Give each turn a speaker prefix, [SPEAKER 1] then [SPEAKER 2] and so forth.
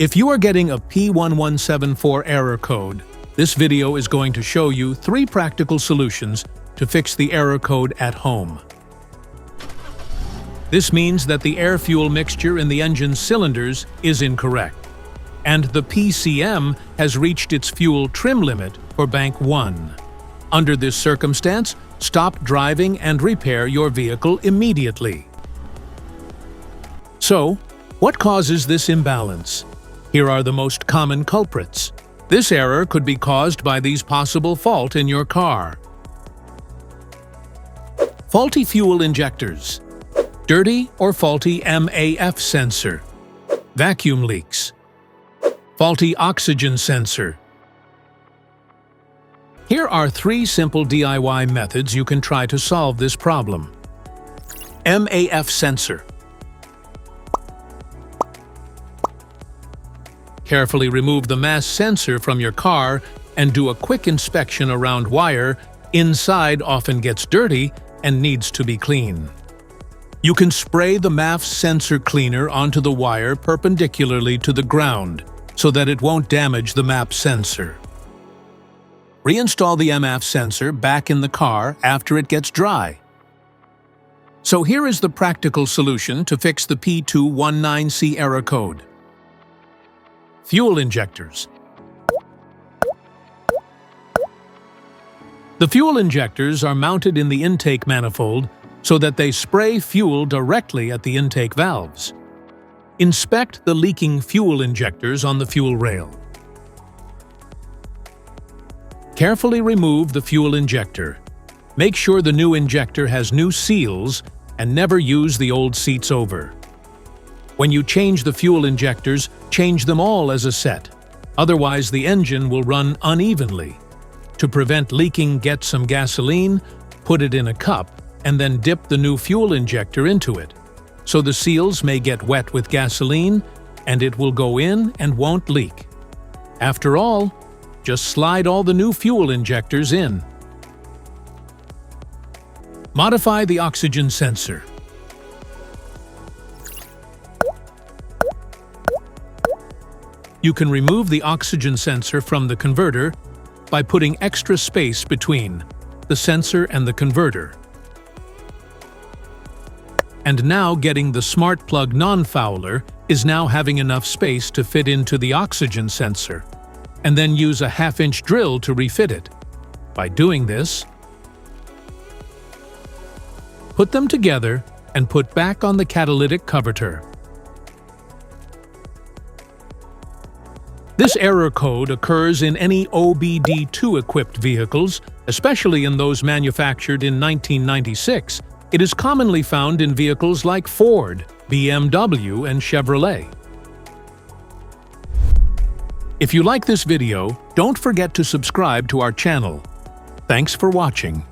[SPEAKER 1] If you are getting a P1174 error code, this video is going to show you 3 practical solutions to fix the error code at home. This means that the air-fuel mixture in the engine's cylinders is incorrect, and the PCM has reached its fuel trim limit for bank 1. Under this circumstance, stop driving and repair your vehicle immediately. So, what causes this imbalance? Here are the most common culprits. This error could be caused by these possible faults in your car. Faulty fuel injectors. Dirty or faulty MAF sensor. Vacuum leaks. Faulty oxygen sensor. Here are 3 simple DIY methods you can try to solve this problem. MAF sensor. Carefully remove the MAF sensor from your car and do a quick inspection around wire. Inside often gets dirty and needs to be cleaned. You can spray the MAF sensor cleaner onto the wire perpendicularly to the ground so that it won't damage the MAF sensor. Reinstall the MAF sensor back in the car after it gets dry. So here is the practical solution to fix the P219C error code. Fuel injectors. The fuel injectors are mounted in the intake manifold so that they spray fuel directly at the intake valves. Inspect the leaking fuel injectors on the fuel rail. Carefully remove the fuel injector. Make sure the new injector has new seals and never use the old seats over. When you change the fuel injectors, change them all as a set. Otherwise, the engine will run unevenly. To prevent leaking, get some gasoline, put it in a cup, and then dip the new fuel injector into it. So the seals may get wet with gasoline, and it will go in and won't leak. After all, just slide all the new fuel injectors in. Modify the oxygen sensor. You can remove the oxygen sensor from the converter by putting extra space between the sensor and the converter. And now getting the smart plug non-fouler is now having enough space to fit into the oxygen sensor, and then use a 1/2-inch drill to refit it. By doing this, put them together and put back on the catalytic converter. This error code occurs in any OBD2-equipped vehicles, especially in those manufactured in 1996. It is commonly found in vehicles like Ford, BMW, and Chevrolet. If you like this video, don't forget to subscribe to our channel. Thanks for watching.